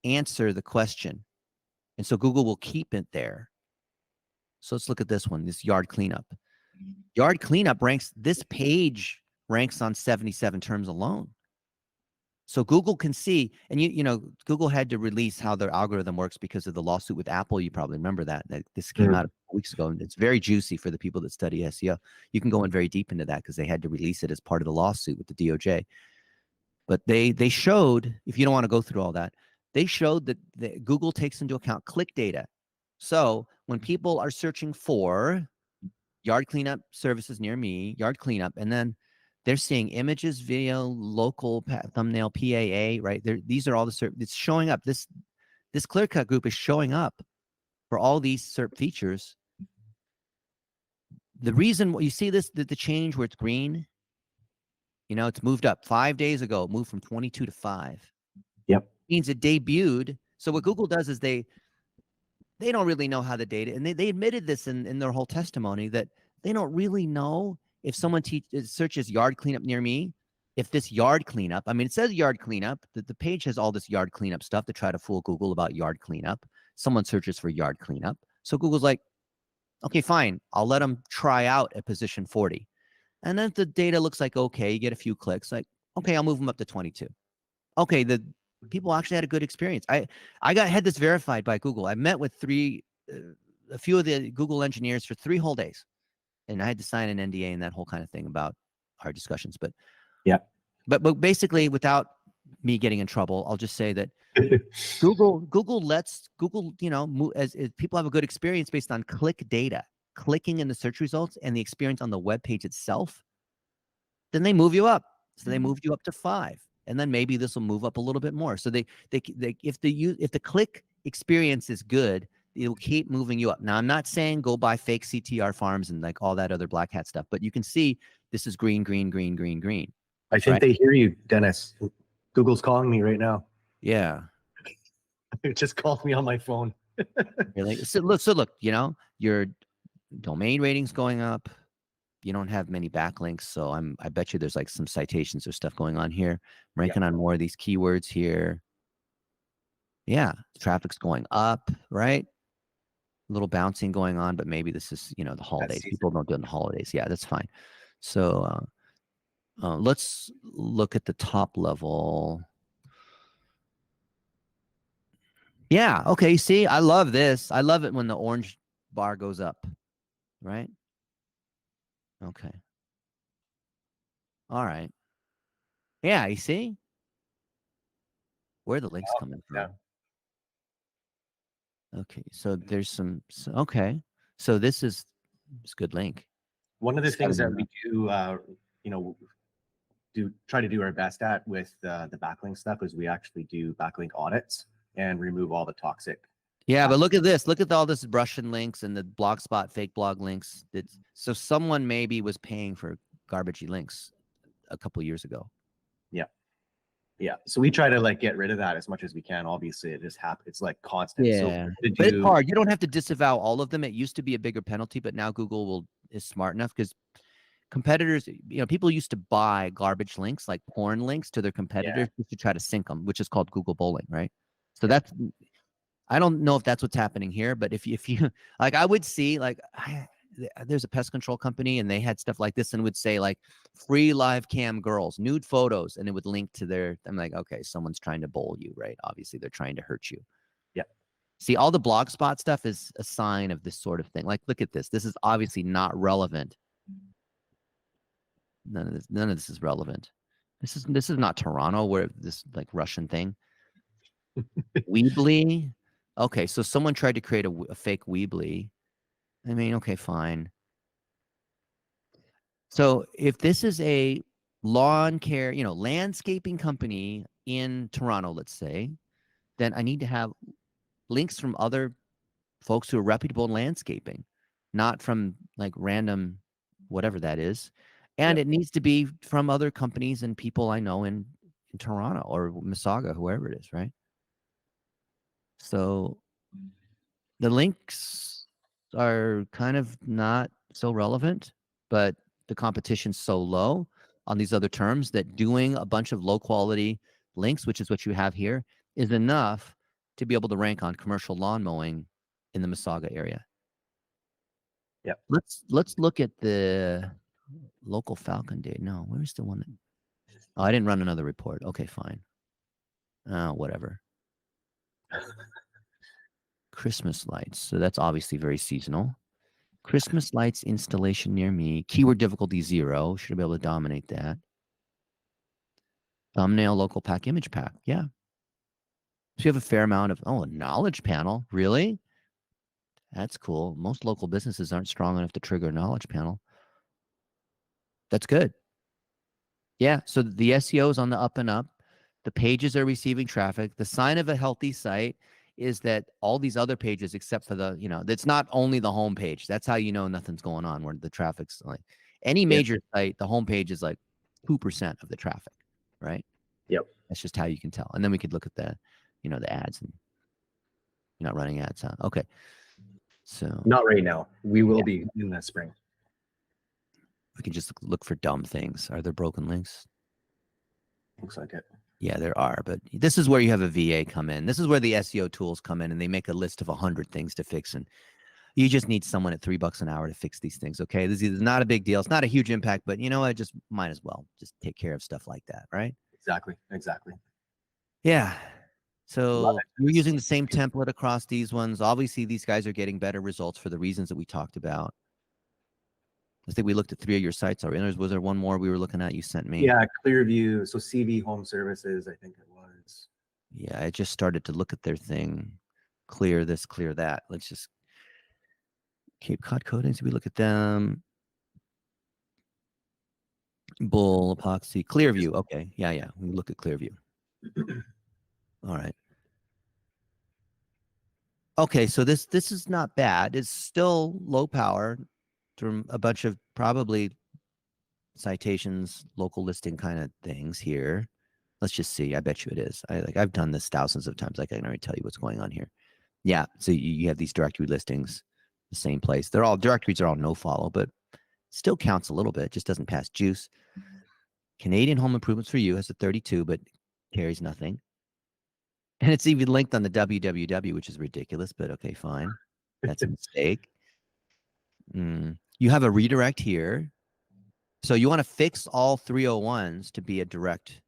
answer the question. And so Google will keep it there. So let's look at this one, this yard cleanup. Yard cleanup ranks, this page ranks on 77 terms alone. So Google can see, and you know, Google had to release how their algorithm works because of the lawsuit with Apple. You probably remember that. This came out a couple weeks ago, and it's very juicy for the people that study SEO. You can go in very deep into that because they had to release it as part of the lawsuit with the DOJ. But they showed, if you don't want to go through all that, they showed that Google takes into account click data. So when people are searching for yard cleanup services near me, yard cleanup, and then they're seeing images, video, local thumbnail, PAA, right? These are all the it's showing up. This clear cut group is showing up for all these SERP features. The reason you see this, the change where it's green, you know, it's moved up 5 days ago. It moved from 22 to 5. Yep. Means it debuted. So what Google does is they don't really know how the data, and they admitted this in their whole testimony, that they don't really know if someone searches yard cleanup near me, if this yard cleanup, I mean, it says yard cleanup, the page has all this yard cleanup stuff to try to fool Google about yard cleanup. Someone searches for yard cleanup. So Google's like, okay, fine. I'll let them try out at position 40. And then the data looks like, okay, you get a few clicks, like, okay, I'll move them up to 22. Okay, the people actually had a good experience. I had this verified by Google. I met with a few of the Google engineers for 3 whole days. And I had to sign an NDA and that whole kind of thing about our discussions. But yeah, but basically, without me getting in trouble, I'll just say that Google lets Google, you know, as people have a good experience based on click data, clicking in the search results and the experience on the web page itself. Then they move you up. So they moved you up to 5, and then maybe this will move up a little bit more. So they if the click experience is good, it will keep moving you up. Now, I'm not saying go buy fake CTR farms and like all that other black hat stuff, but you can see this is green, green, green, green, green. I think they hear you, Dennis. Google's calling me right now. Yeah. It just called me on my phone. Really? So look, you know, your domain ratings going up. You don't have many backlinks, so I bet you there's like some citations or stuff going on here. Ranking on more of these keywords here. Yeah, traffic's going up, right? A little bouncing going on, but maybe this is, you know, the holidays. People don't do it in the holidays. Yeah, that's fine. So let's look at the top level. Yeah, okay, see, I love this. I love it when the orange bar goes up, right? Okay. All right. Yeah, you see? Where are the links coming from? Yeah. Okay, so there's some, okay. So this is a good link. One of the things that we do, you know, try to do our best at with the backlink stuff is we actually do backlink audits and remove all the toxic. Yeah, but look at this. Look at all this Russian links and the Blogspot fake blog links. So someone maybe was paying for garbagey links. a couple of years ago. Yeah. So we try to like get rid of that as much as we can. Obviously, it just happens. It's like constant. So Yeah, to but it's do, hard. You don't have to disavow all of them. It used to be a bigger penalty, but now Google is smart enough because competitors, people used to buy garbage links like porn links to their competitors just to try to sync them, which is called Google bowling, right? So that's, I don't know if that's what's happening here, but if you like, I would see like there's a pest control company and they had stuff like this and would say like free live cam girls, nude photos, and it would link to their, I'm like, okay, someone's trying to bowl you, right? Obviously they're trying to hurt you. Yeah. See, all the blogspot stuff is a sign of this sort of thing. Like, look at this. This is obviously not relevant. None of this is relevant. This is not Toronto where this like Russian thing. Weebly. Okay, so someone tried to create a fake Weebly. I mean, okay, fine. So if this is a lawn care, landscaping company in Toronto, let's say, then I need to have links from other folks who are reputable in landscaping, not from like random whatever that is. And it needs to be from other companies and people I know in Toronto or Mississauga, whoever it is, right? So the links are kind of not so relevant, but the competition's so low on these other terms that doing a bunch of low quality links, which is what you have here, is enough to be able to rank on commercial lawn mowing in the Mississauga area. Yeah. Let's look at the local Falcon Day. No, where's the one? Oh, I didn't run another report. Okay, fine. Whatever. Christmas lights. So that's obviously very seasonal. Christmas lights installation near me. Keyword difficulty 0. Should be able to dominate that. Thumbnail local pack image pack. Yeah. So you have a fair amount of, a knowledge panel. Really? That's cool. Most local businesses aren't strong enough to trigger a knowledge panel. That's good. Yeah. So the SEO is on the up and up. The pages are receiving traffic. The sign of a healthy site is that all these other pages, except for the, that's not only the home page. That's how you know nothing's going on where the traffic's like any major site, the home page is like 2% of the traffic, right? Yep. That's just how you can tell. And then we could look at the, the ads and you're not running ads, huh? Okay. So not right now. We will be in the spring. We can just look for dumb things. Are there broken links? Looks like it. Yeah, there are, but this is where you have a VA come in. This is where the SEO tools come in and they make a list of 100 things to fix. And you just need someone at $3 an hour to fix these things. Okay. This is not a big deal. It's not a huge impact, but you know what? Just might as well just take care of stuff like that. Right. Exactly. Yeah. So you're using the same template across these ones. Obviously, these guys are getting better results for the reasons that we talked about. I think we looked at 3 of your sites already. Was there one more we were looking at you sent me? Yeah, Clearview. So CV Home Services, I think it was. Yeah, I just started to look at their thing. Clear this, clear that. Let's just Cape Cod Coatings. We look at them. Bull Epoxy. Clearview. Okay. Yeah. We look at Clearview. All right. Okay, so this is not bad. It's still low power from a bunch of probably citations, local listing kind of things here. Let's just see. I bet you it is. I've done this thousands of times. I can already tell you what's going on here. Yeah. So you have these directory listings, the same place. Directories are all no follow, but still counts a little bit. Just doesn't pass juice. Canadian Home Improvements for You has a 32, but carries nothing. And it's even linked on the www, which is ridiculous, but okay, fine. That's a mistake. You have a redirect here. So you want to fix all 301s to be a direct,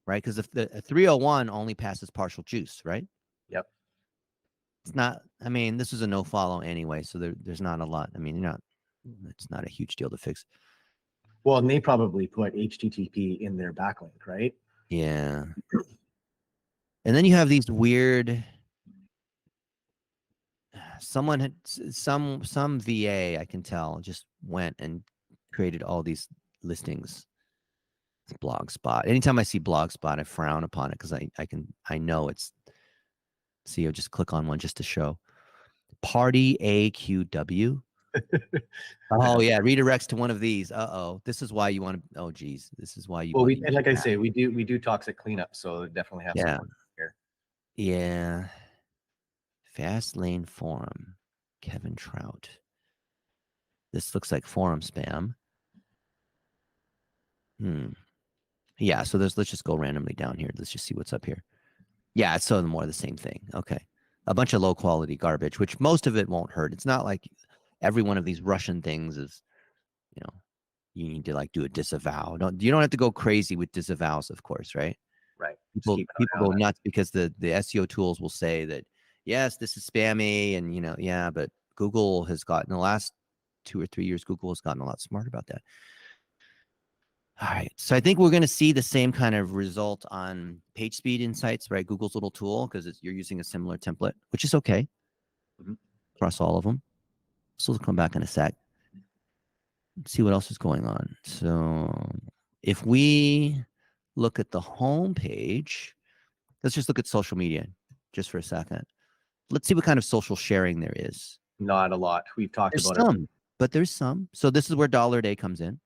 right? Because if the 301 only passes partial juice, right? Yep. It's not, this is a no follow anyway. So there's not a lot. It's not a huge deal to fix. Well, and they probably put HTTP in their backlink, right? Yeah. And then you have these weird, someone had some VA, I can tell, just went and created all these listings. Blogspot. Anytime I see Blogspot, I frown upon it because I know it's SEO. Just click on one just to show. Party AQW. Oh yeah, redirects to one of these. Uh-oh. This is why you want to, oh geez. This is why you Well, want we to and use like I that. say, we do toxic cleanup, so definitely have some Yeah. work here. Yeah. Fast lane forum. Kevin Trout. This looks like forum spam. Yeah, so let's just go randomly down here. Let's just see what's up here. Yeah, it's so more the same thing. Okay. A bunch of low quality garbage, which most of it won't hurt. It's not like every one of these Russian things is, you know, you need to like do a disavow. You don't have to go crazy with disavows, of course, right? Right. Just People keep an people eye on go it. nuts because the SEO tools will say that yes, this is spammy, and yeah, but Google has gotten, in the last 2 or 3 years, Google has gotten a lot smarter about that. All right, so I think we're going to see the same kind of result on page speed insights, right? Google's little tool, because you're using a similar template, which is okay across all of them. So we'll come back in a sec. See what else is going on. So if we look at the home page, let's just look at social media just for a second. Let's see what kind of social sharing there is. Not a lot. We've talked There's about it. some, but there's some. So this is where dollar a day comes in.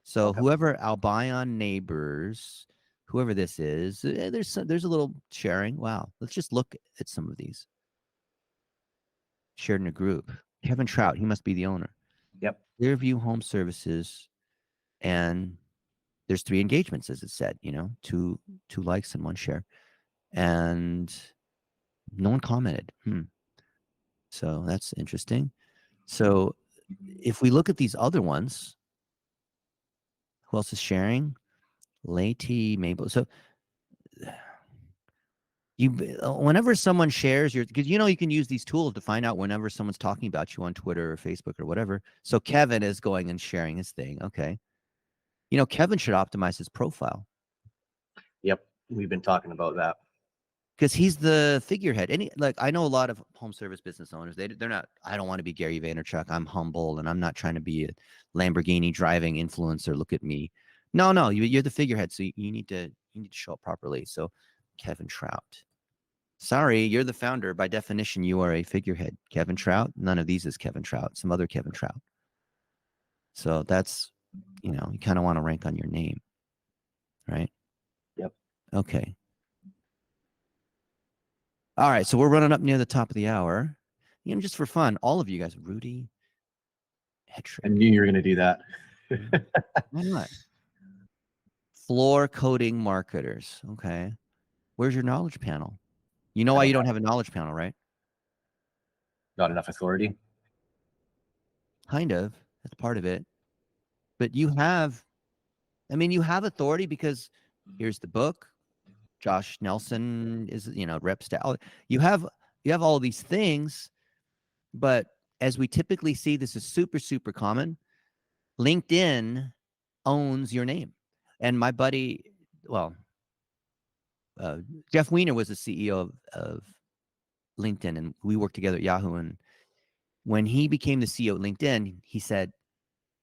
So Okay. whoever I'll buy on neighbors, whoever this is, there's a little sharing. Wow. Let's just look at some of these shared in a group. Kevin Trout, he must be the owner. Yep. Clearview Home Services, and there's 3 engagements, as it said. Two likes and 1 share, and no one commented. So that's interesting. So if we look at these other ones, who else is sharing? Lady Mabel. So whenever someone shares because you can use these tools to find out whenever someone's talking about you on Twitter or Facebook or whatever. So Kevin is going and sharing his thing. Okay. Kevin should optimize his profile Yep. We've been talking about that. because he's the figurehead. I know a lot of home service business owners. They're not. I don't want to be Gary Vaynerchuk. I'm humble and I'm not trying to be a Lamborghini driving influencer. Look at me. No. You're the figurehead, so you need to show up properly. So Kevin Trout. Sorry, you're the founder. By definition, you are a figurehead. Kevin Trout. None of these is Kevin Trout. Some other Kevin Trout. So that's, you kind of want to rank on your name, right? Yep. Okay. All right. So we're running up near the top of the hour. Just for fun, all of you guys, Rudy, Hetrick. I knew you were going to do that. Why not? Floor coding marketers. Okay. Where's your knowledge panel? You know why you don't have a knowledge panel, right? Not enough authority. Kind of. That's part of it. But you have authority because here's the book. Josh Nelson is, rep style. You have all these things, but as we typically see, this is super, super common. LinkedIn owns your name. And my buddy, Jeff Weiner was the CEO of LinkedIn, and we worked together at Yahoo. And when he became the CEO at LinkedIn, he said,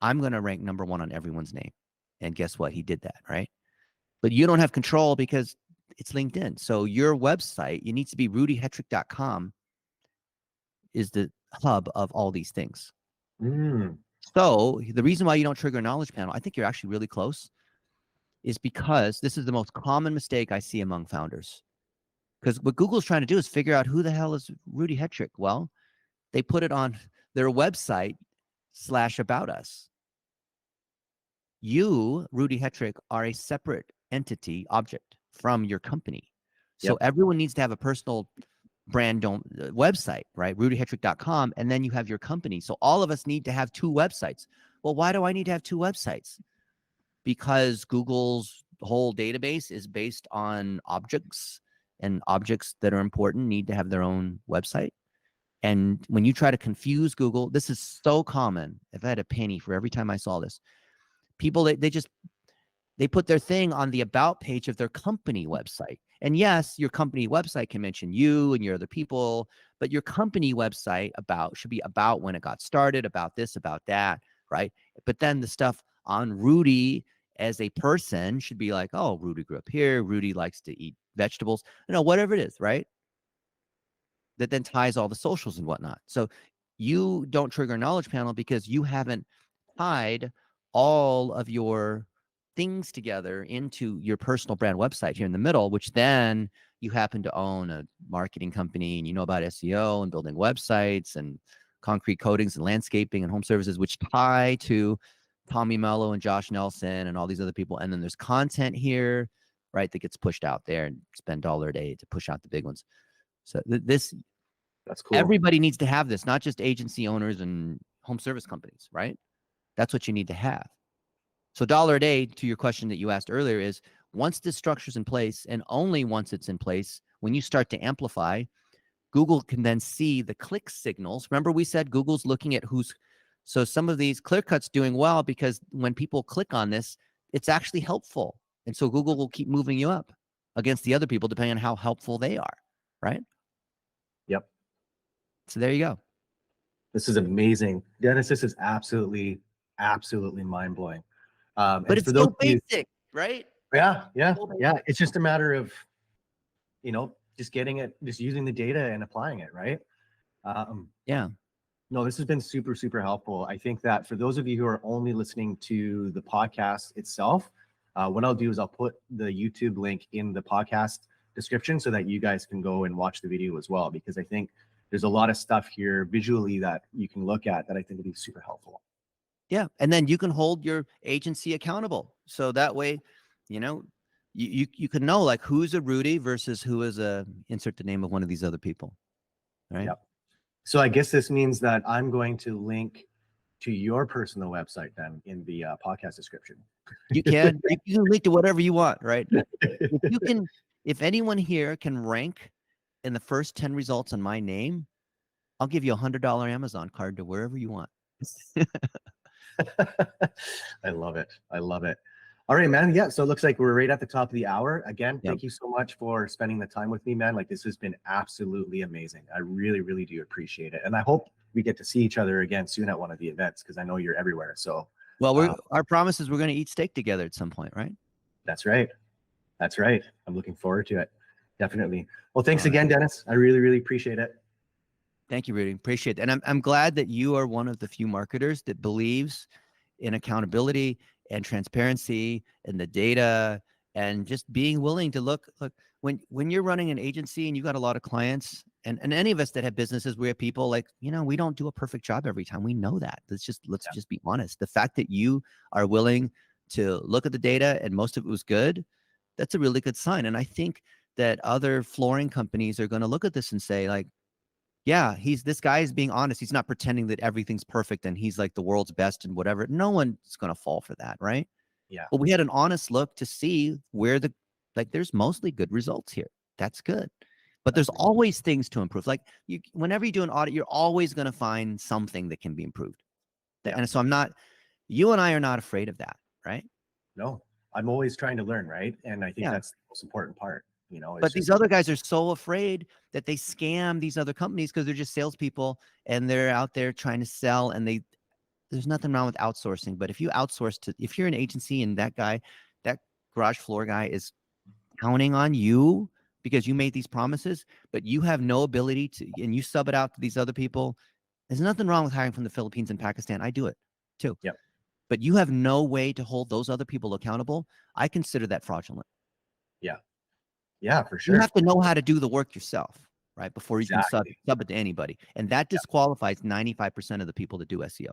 I'm going to rank #1 on everyone's name. And guess what? He did that, right? But you don't have control because it's LinkedIn. So your website, it needs to be rudyhetrick.com is the hub of all these things. So the reason why you don't trigger a knowledge panel, I think you're actually really close, is because this is the most common mistake I see among founders. Because what Google's trying to do is figure out who the hell is Rudy Hetrick. Well, they put it on their website /about us. You, Rudy Hetrick, are a separate entity object from your company. So everyone needs to have a personal brand website, right? rudyhetrick.com, and then you have your company. So all of us need to have 2 websites. Well, why do I need to have 2 websites? Because Google's whole database is based on objects, and objects that are important need to have their own website. And when you try to confuse Google, this is so common. If I had a penny for every time I saw this, people, they put their thing on the about page of their company website. And yes, your company website can mention you and your other people, but your company website should be about when it got started, about this, about that, right? But then the stuff on Rudy as a person should be like, oh, Rudy grew up here. Rudy likes to eat vegetables, whatever it is, right? That then ties all the socials and whatnot. So you don't trigger a knowledge panel because you haven't tied all of your things together into your personal brand website here in the middle, which then you happen to own a marketing company and you know about SEO and building websites and concrete coatings and landscaping and home services, which tie to Tommy Mello and Josh Nelson and all these other people. And then there's content here, right, that gets pushed out there and spend $1 a day to push out the big ones. So this, That's cool. everybody needs to have this, not just agency owners and home service companies, right? That's what you need to have. So $1 a day, to your question that you asked earlier, is once this structure's in place, and only once it's in place, when you start to amplify, Google can then see the click signals. Remember we said Google's looking at so some of these clear cuts doing well because when people click on this, it's actually helpful. And so Google will keep moving you up against the other people depending on how helpful they are, right? Yep. So there you go. This is amazing. Dennis, this is absolutely mind-blowing. But it's so basic, right? Yeah. It's just a matter of, just getting it, just using the data and applying it, right? Yeah. No, this has been super helpful. I think that for those of you who are only listening to the podcast itself, what I'll do is I'll put the YouTube link in the podcast description so that you guys can go and watch the video as well, because I think there's a lot of stuff here visually that you can look at that I think will be super helpful. Yeah. And then you can hold your agency accountable. So that way, you can know like who's a Rudy versus who is insert the name of one of these other people. Right. Yep. So I guess this means that I'm going to link to your personal website then in the podcast description. You can link to whatever you want, right? If anyone here can rank in the first 10 results on my name, I'll give you a $100 Amazon card to wherever you want. I love it. All right, man. Yeah. So it looks like we're right at the top of the hour. Again, Yep. Thank you so much for spending the time with me, man. Like, this has been absolutely amazing. I really do appreciate it. And I hope we get to see each other again soon at one of the events, because I know you're everywhere. So, well, our promise is we're going to eat steak together at some point, right? That's right. I'm looking forward to it. Definitely. Well, thanks again, Dennis. I really appreciate it. Thank you, Rudy. Appreciate it. And I'm glad that you are one of the few marketers that believes in accountability and transparency and the data and just being willing to look when you're running an agency and you got a lot of clients and any of us that have businesses, we have people like, we don't do a perfect job every time. We know that. Let's just be honest. The fact that you are willing to look at the data and most of it was good, that's a really good sign. And I think that other flooring companies are going to look at this and say like, yeah, this guy is being honest. He's not pretending that everything's perfect and he's like the world's best and whatever. No one's going to fall for that, right? Yeah. But we had an honest look to see where there's mostly good results here. That's good. But there's always things to improve. Like whenever you do an audit, you're always going to find something that can be improved. Yeah. And so you and I are not afraid of that, right? No, I'm always trying to learn, right? And I think that's the most important part. But these other guys are so afraid that they scam these other companies because they're just salespeople and they're out there trying to sell. And there's nothing wrong with outsourcing. But if you outsource if you're an agency and that garage floor guy is counting on you because you made these promises, but you have no ability to, and you sub it out to these other people, there's nothing wrong with hiring from the Philippines and Pakistan. I do it too. Yep. But you have no way to hold those other people accountable. I consider that fraudulent. Yeah. Yeah, for sure. You have to know how to do the work yourself, right? Before you can sub it to anybody. And that disqualifies 95% of the people that do SEO.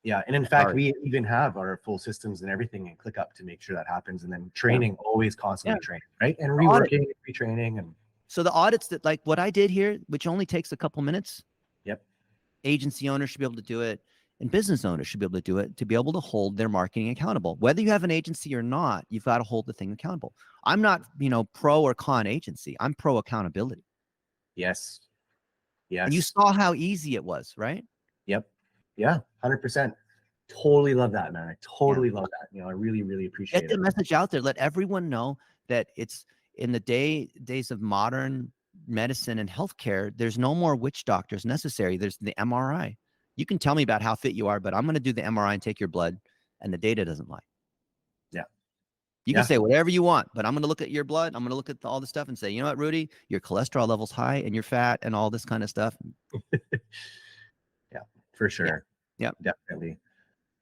Yeah. And in fact, we even have our full systems and everything in ClickUp to make sure that happens. And then training, always constantly training, right? And reworking, retraining. And so the audits that like what I did here, which only takes a couple minutes. Yep. Agency owners should be able to do it. And business owners should be able to do it to be able to hold their marketing accountable. Whether you have an agency or not, you've got to hold the thing accountable. I'm not, pro or con agency. I'm pro accountability. Yes. And you saw how easy it was, right? Yep. Yeah. 100%. Totally love that, man. I totally love that. I really appreciate it. Get the message out there. Let everyone know that it's in the days of modern medicine and healthcare. There's no more witch doctors necessary. There's the MRI. You can tell me about how fit you are, but I'm going to do the MRI and take your blood, and the data doesn't lie. Yeah. You can say whatever you want, but I'm going to look at your blood. I'm going to look at all the stuff and say, you know what, Rudy, your cholesterol level's high and you're fat and all this kind of stuff. Yeah. For sure. Yep. Definitely.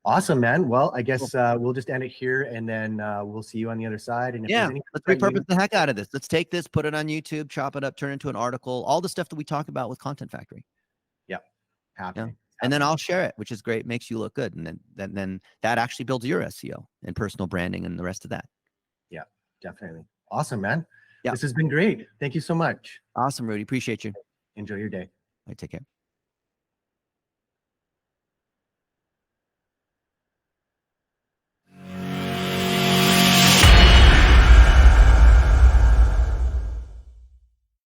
Awesome, man. Well, I guess we'll just end it here, and then we'll see you on the other side. And if Yeah, there's any let's repurpose the heck out of this. Let's take this, put it on YouTube, chop it up, turn it into an article, all the stuff that we talk about with Content Factory. Yep. Happening. And then I'll share it, which is great, makes you look good. And then that actually builds your SEO and personal branding and the rest of that. Yeah, definitely. Awesome, man. Yeah. This has been great. Thank you so much. Awesome, Rudy. Appreciate you. Enjoy your day. All right, take care.